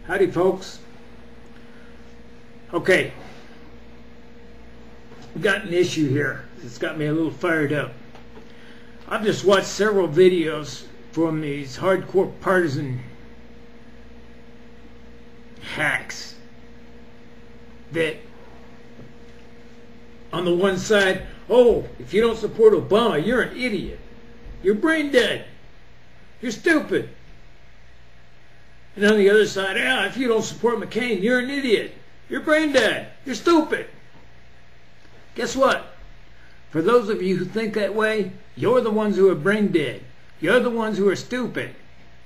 Howdy, folks. Okay, we got an issue here. It's got me a little fired up. I've just watched several videos from these hardcore partisan hacks that on the one side, oh, if you don't support Obama, you're an idiot. You're brain dead. You're stupid. And on the other side, yeah, if you don't support McCain, you're an idiot. You're brain dead. You're stupid. Guess what? For those of you who think that way, you're the ones who are brain dead. You're the ones who are stupid.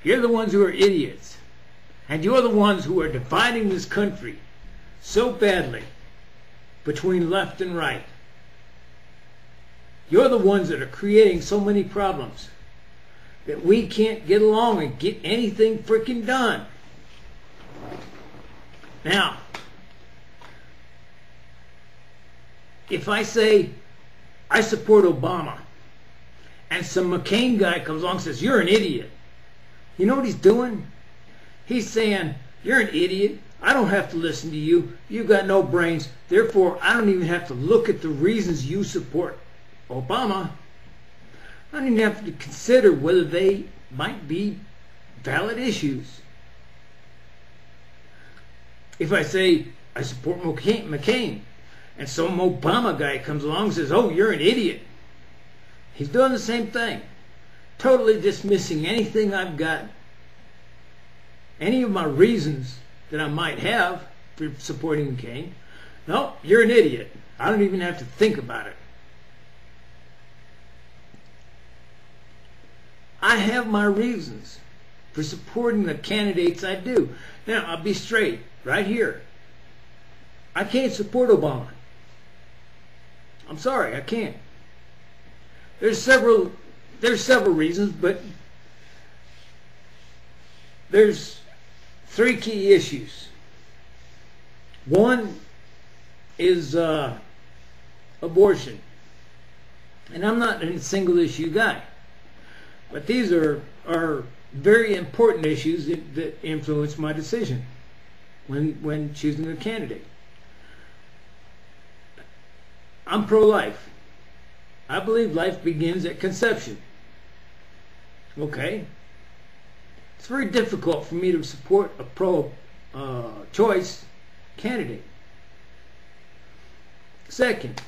You're the ones who are idiots. And you're the ones who are dividing this country so badly between left and right. You're the ones that are creating so many problems that we can't get along and get anything freaking done. Now, if I say I support Obama and some McCain guy comes along and says, you're an idiot, you know what he's doing? He's saying, you're an idiot. I don't have to listen to you. You've got no brains. Therefore, I don't even have to look at the reasons you support Obama. I don't even have to consider whether they might be valid issues. If I say I support McCain and some Obama guy comes along and says, oh, you're an idiot, he's doing the same thing. Totally dismissing anything I've got, any of my reasons that I might have for supporting McCain. No, you're an idiot. I don't even have to think about it. I have my reasons for supporting the candidates I do. Now, I'll be straight right here. I can't support Obama. I'm sorry, I can't. There's several reasons, but there's three key issues. One is abortion. And I'm not a single issue guy. But these are very important issues that influence my decision when choosing a candidate. I'm pro-life. I believe life begins at conception. Okay? It's very difficult for me to support a pro-choice candidate. Second,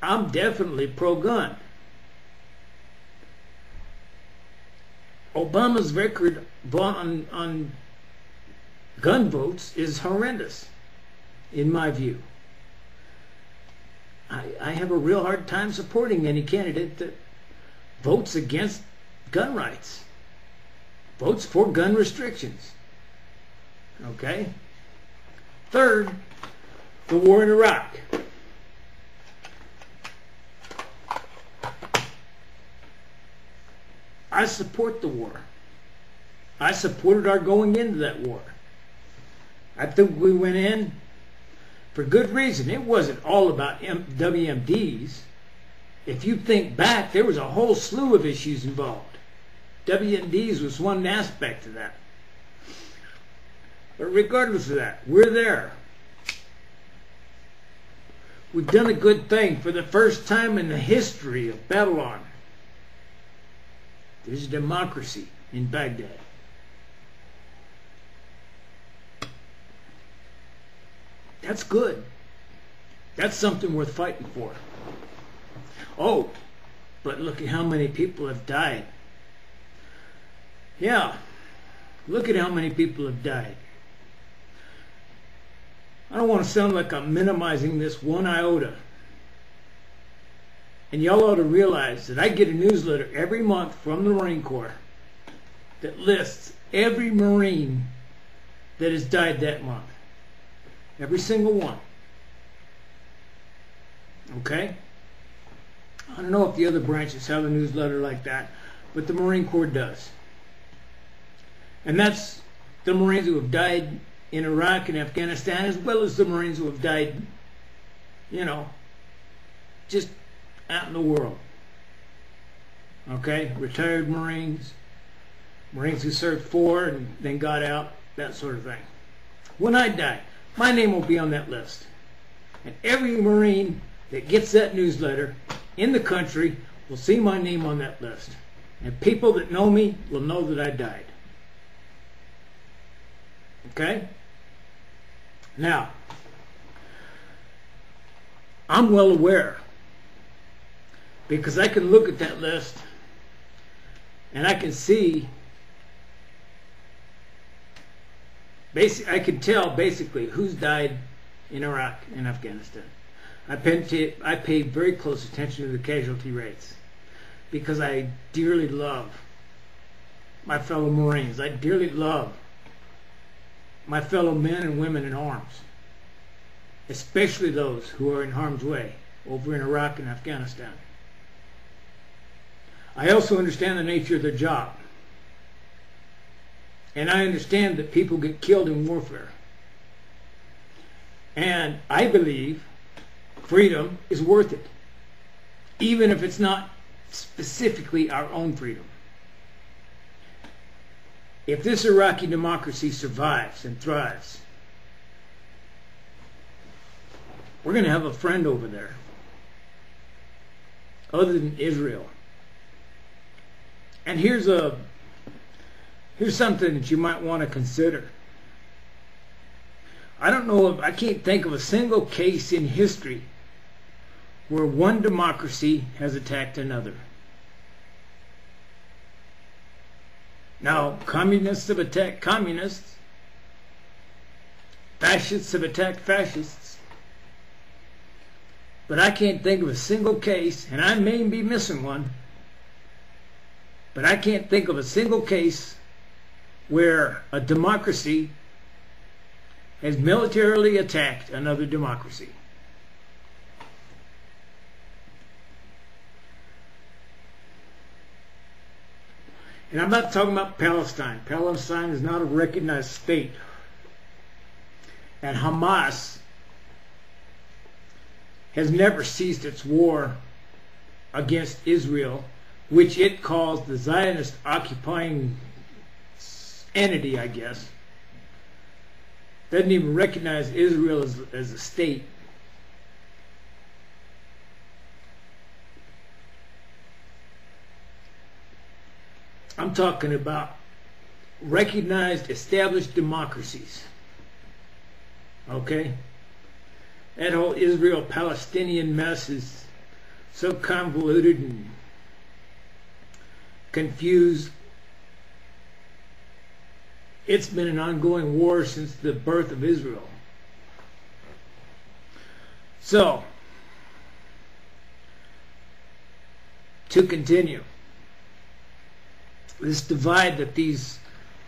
I'm definitely pro-gun. Obama's record on gun votes is horrendous, in my view. I have a real hard time supporting any candidate that votes against gun rights, votes for gun restrictions. Okay? Third, the war in Iraq. I support the war. I supported our going into that war. I think we went in for good reason. It wasn't all about WMDs. If you think back, there was a whole slew of issues involved. WMDs was one aspect of that. But regardless of that, we're there. We've done a good thing for the first time in the history of Babylon. There's a democracy in Baghdad. That's good. That's something worth fighting for. Oh, but look at how many people have died. Yeah, look at how many people have died. I don't want to sound like I'm minimizing this one iota. And y'all ought to realize that I get a newsletter every month from the Marine Corps that lists every Marine that has died that month. Every single one. Okay? I don't know if the other branches have a newsletter like that, but the Marine Corps does. And that's the Marines who have died in Iraq and Afghanistan, as well as the Marines who have died, you know, just out in the world. Okay? Retired Marines, Marines who served for and then got out, that sort of thing. When I die, my name will be on that list. And every Marine that gets that newsletter in the country will see my name on that list. And people that know me will know that I died. Okay? Now, I'm well aware, because I can look at that list and I can see, I can tell basically who's died in Iraq and Afghanistan. I pay very close attention to the casualty rates because I dearly love my fellow Marines. I dearly love my fellow men and women in arms, especially those who are in harm's way over in Iraq and Afghanistan. I also understand the nature of their job. And I understand that people get killed in warfare. And I believe freedom is worth it, even if it's not specifically our own freedom. If this Iraqi democracy survives and thrives, we're going to have a friend over there other than Israel. And here's something that you might want to consider. I can't think of a single case in history where one democracy has attacked another. Now, communists have attacked communists. Fascists have attacked fascists. But I can't think of a single case, and I may be missing one, but I can't think of a single case where a democracy has militarily attacked another democracy. And I'm not talking about Palestine. Palestine is not a recognized state. And Hamas has never ceased its war against Israel, which it calls the Zionist occupying entity, I guess. Doesn't even recognize Israel as a state. I'm talking about recognized, established democracies. Okay? That whole Israel-Palestinian mess is so convoluted and confused. It's been an ongoing war since the birth of Israel. So, to continue, this divide that these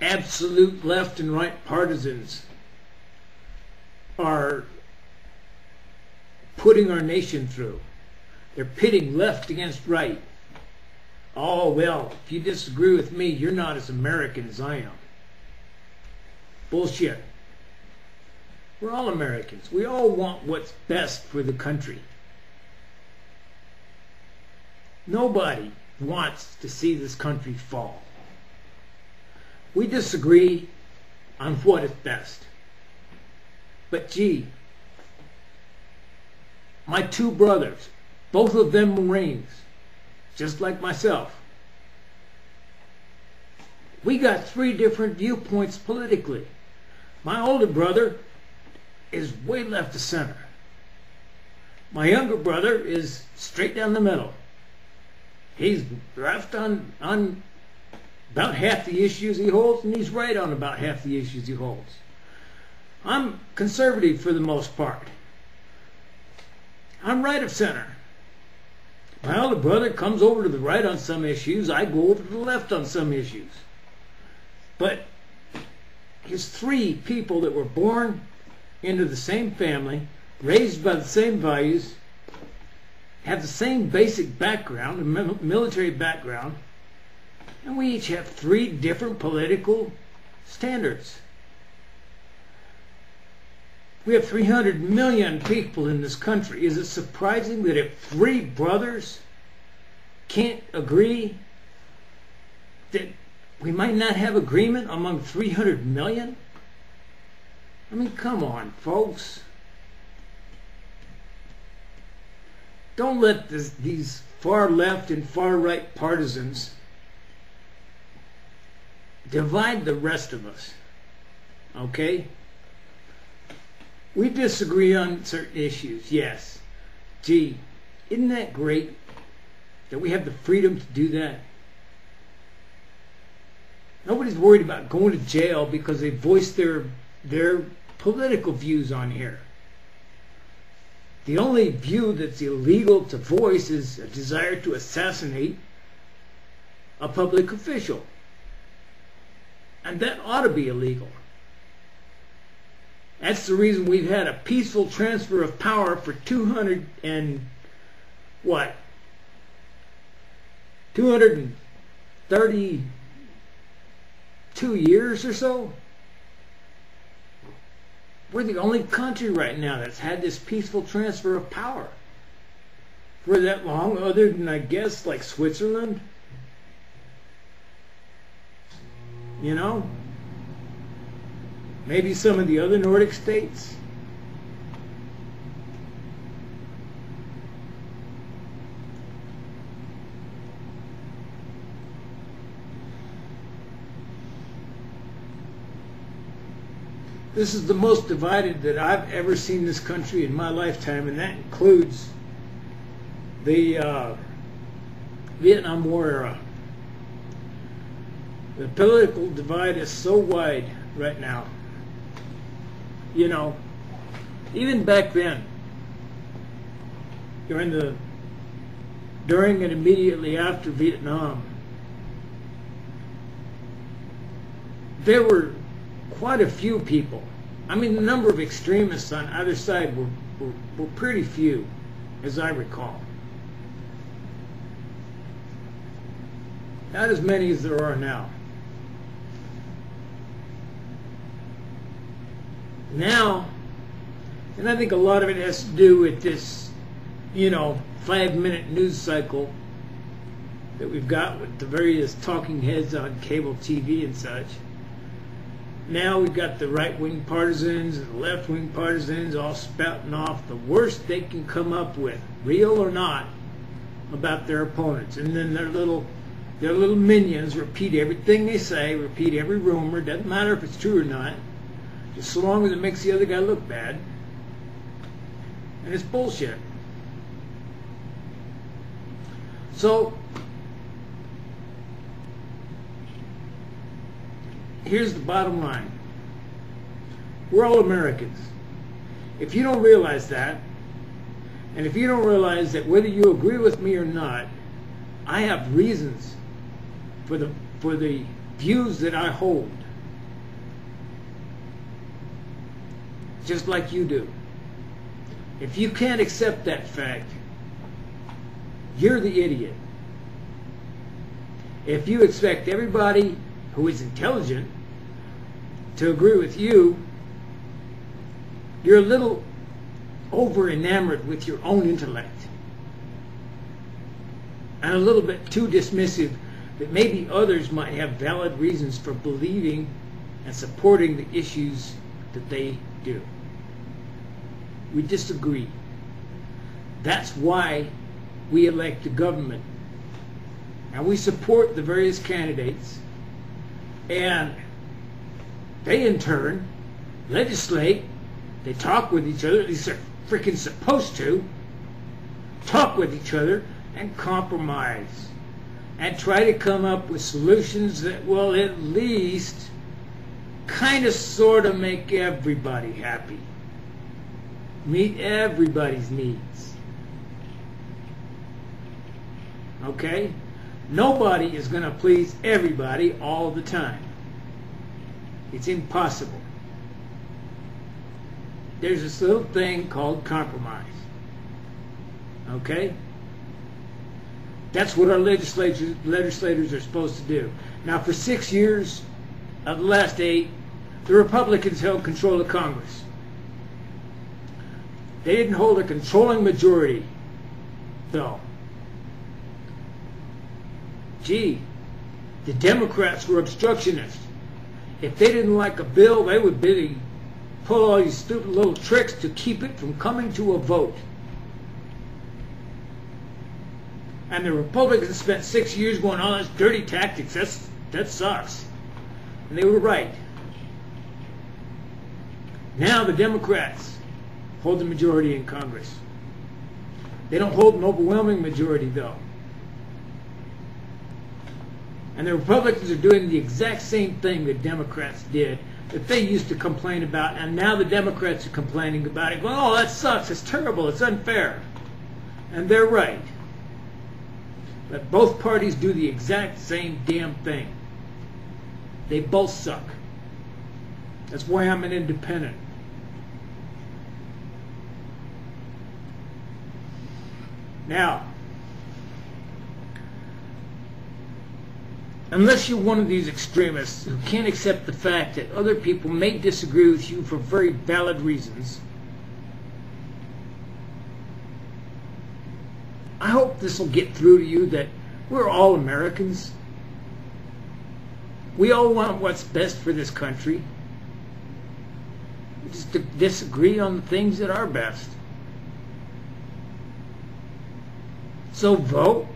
absolute left and right partisans are putting our nation through. They're pitting left against right. Oh, well, if you disagree with me, you're not as American as I am. Bullshit. We're all Americans. We all want what's best for the country. Nobody wants to see this country fall. We disagree on what is best. But gee, my two brothers, both of them Marines, just like myself, we got three different viewpoints politically. My older brother is way left of center. My younger brother is straight down the middle. He's left on about half the issues he holds, and he's right on about half the issues he holds. I'm conservative for the most part. I'm right of center. My older brother comes over to the right on some issues. I go over to the left on some issues. But here's three people that were born into the same family, raised by the same values, have the same basic background, a military background, and we each have three different political standards. We have 300 million people in this country. Is it surprising that if three brothers can't agree, that we might not have agreement among 300 million? I mean, come on, folks. Don't let these far left and far right partisans divide the rest of us. Okay? We disagree on certain issues, yes. Gee, isn't that great that we have the freedom to do that? Nobody's worried about going to jail because they voiced their political views on here. The only view that's illegal to voice is a desire to assassinate a public official. And that ought to be illegal. That's the reason we've had a peaceful transfer of power for 232 years or so? We're the only country right now that's had this peaceful transfer of power for that long, other than, I guess, like Switzerland. You know? Maybe some of the other Nordic states. This is the most divided that I've ever seen this country in my lifetime, and that includes the Vietnam War era. The political divide is so wide right now. You know, even back then, during and immediately after Vietnam, there were quite a few people. I mean, the number of extremists on either side were pretty few, as I recall. Not as many as there are now. Now, and I think a lot of it has to do with this, 5-minute news cycle that we've got with the various talking heads on cable TV and such. Now we've got the right-wing partisans and the left-wing partisans all spouting off the worst they can come up with, real or not, about their opponents. And then their little minions repeat everything they say, repeat every rumor, doesn't matter if it's true or not, just so long as it makes the other guy look bad. And it's bullshit. So, here's the bottom line. We're all Americans. If you don't realize that, and if you don't realize that whether you agree with me or not, I have reasons for the views that I hold, just like you do. If you can't accept that fact, you're the idiot. If you expect everybody who is intelligent to agree with you, you're a little over enamored with your own intellect and a little bit too dismissive that maybe others might have valid reasons for believing and supporting the issues that they do. We disagree. That's why we elect the government, and we support the various candidates, and they in turn legislate. They talk with each other, at least they're freaking supposed to talk with each other and compromise and try to come up with solutions that will at least kind of sort of make everybody happy, meet everybody's needs. Okay? Nobody is going to please everybody all the time. It's impossible. There's this little thing called compromise. Okay? That's what our legislators are supposed to do. Now, for 6 years of the last 8, the Republicans held control of Congress. They didn't hold a controlling majority, though. Gee, the Democrats were obstructionists. If they didn't like a bill, they would be pull all these stupid little tricks to keep it from coming to a vote. And the Republicans spent 6 years going, oh, that's dirty tactics, that sucks. And they were right. Now the Democrats hold the majority in Congress. They don't hold an overwhelming majority, though. And the Republicans are doing the exact same thing the Democrats did, that they used to complain about, and now the Democrats are complaining about it, going, oh, that sucks, it's terrible, it's unfair. And they're right. But both parties do the exact same damn thing. They both suck. That's why I'm an independent. Now, unless you're one of these extremists who can't accept the fact that other people may disagree with you for very valid reasons, I hope this will get through to you that we're all Americans. We all want what's best for this country. We just disagree on the things that are best. So vote,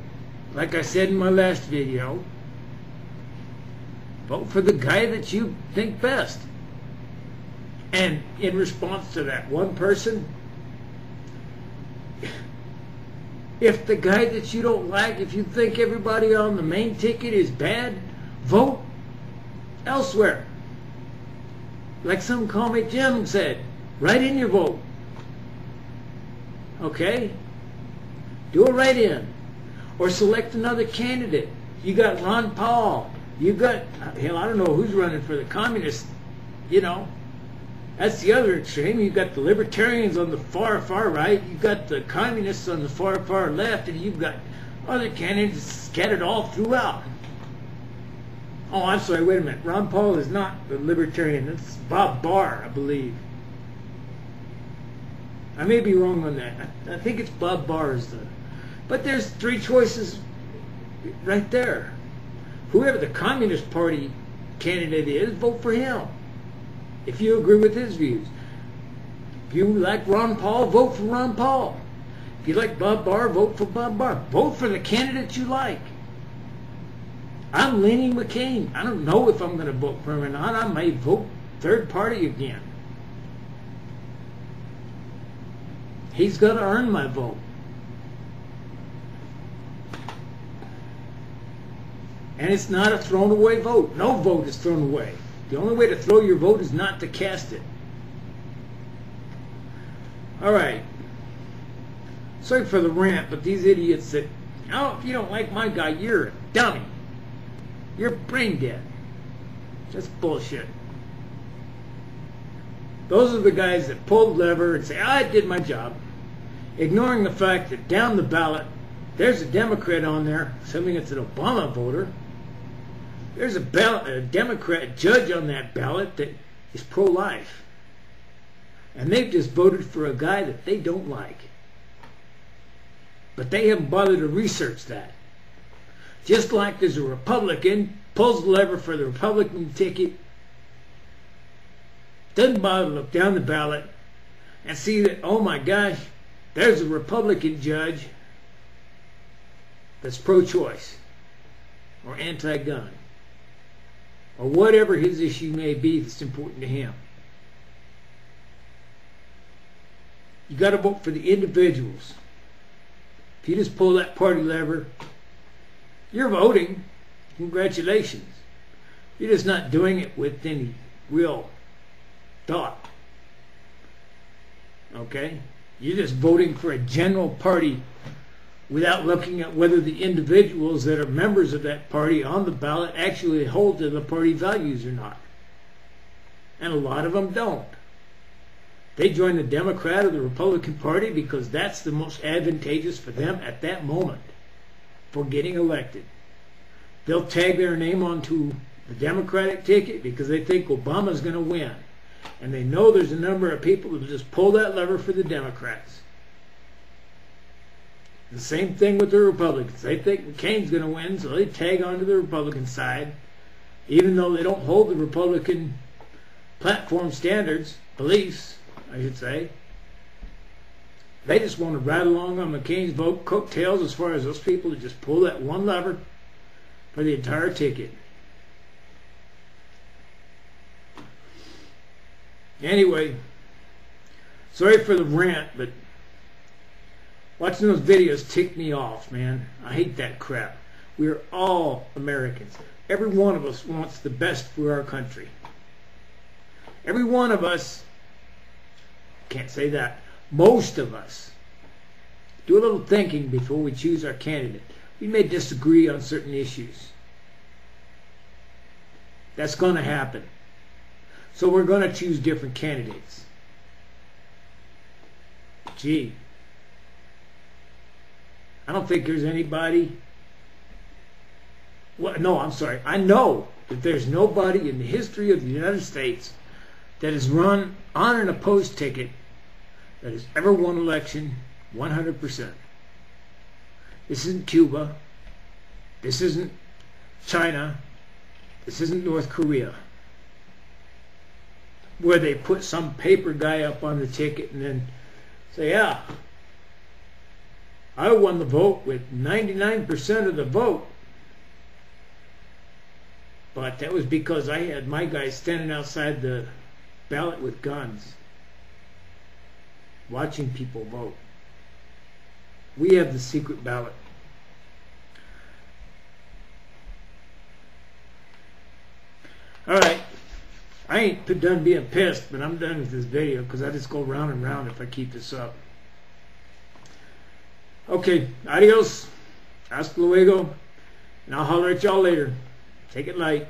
like I said in my last video, vote for the guy that you think best. And in response to that one person, if the guy that you don't like, if you think everybody on the main ticket is bad, vote elsewhere. Like some comic Jim said, write in your vote. Okay? Do a write-in. Or select another candidate. You got Ron Paul. You got, hell, I don't know who's running for the communists. You know, that's the other extreme. You've got the libertarians on the far, far right. You've got the communists on the far, far left. And you've got other candidates scattered all throughout. Oh, I'm sorry, wait a minute. Ron Paul is not the libertarian. That's Bob Barr, I believe. I may be wrong on that. I think it's Bob Barr is the... But there's three choices right there. Whoever the Communist Party candidate is, vote for him. If you agree with his views. If you like Ron Paul, vote for Ron Paul. If you like Bob Barr, vote for Bob Barr. Vote for the candidate you like. I'm leaning McCain. I don't know if I'm going to vote for him or not. I may vote third party again. He's got to earn my vote. And it's not a thrown away vote. No vote is thrown away. The only way to throw your vote is not to cast it. Alright. Sorry for the rant, but these idiots that, oh, if you don't like my guy, you're a dummy. You're brain dead. That's bullshit. Those are the guys that pull the lever and say, I did my job. Ignoring the fact that down the ballot, there's a Democrat on there, assuming it's an Obama voter. There's a Democrat judge on that ballot that is pro-life. And they've just voted for a guy that they don't like. But they haven't bothered to research that. Just like there's a Republican, pulls the lever for the Republican ticket, doesn't bother to look down the ballot and see that, oh my gosh, there's a Republican judge that's pro-choice or anti-gun or whatever his issue may be that's important to him. You got to vote for the individuals. If you just pull that party lever, you're voting. Congratulations. You're just not doing it with any real thought. Okay? You're just voting for a general party without looking at whether the individuals that are members of that party on the ballot actually hold to the party values or not. And a lot of them don't. They join the Democrat or the Republican Party because that's the most advantageous for them at that moment for getting elected. They'll tag their name onto the Democratic ticket because they think Obama's going to win. And they know there's a number of people who just pull that lever for the Democrats. The same thing with the Republicans. They think McCain's going to win, so they tag onto the Republican side, even though they don't hold the Republican platform standards, beliefs, I should say. They just want to ride along on McCain's vote coattails as far as those people to just pull that one lever for the entire ticket. Anyway, sorry for the rant, but watching those videos tick me off, man. I hate that crap. We're all Americans. Every one of us wants the best for our country. Every one of us, can't say that, most of us, do a little thinking before we choose our candidate. We may disagree on certain issues. That's going to happen. So we're going to choose different candidates. Gee, I don't think there's anybody... Well, no, I'm sorry. I know that there's nobody in the history of the United States that has run on an opposed ticket that has ever won election 100%. This isn't Cuba. This isn't China. This isn't North Korea, where they put some paper guy up on the ticket and then say, yeah, I won the vote with 99% of the vote. But that was because I had my guys standing outside the ballot with guns, watching people vote. We have the secret ballot. Alright, I ain't done being pissed, but I'm done with this video because I just go round and round if I keep this up. Okay, adios, hasta luego, and I'll holler at y'all later. Take it light.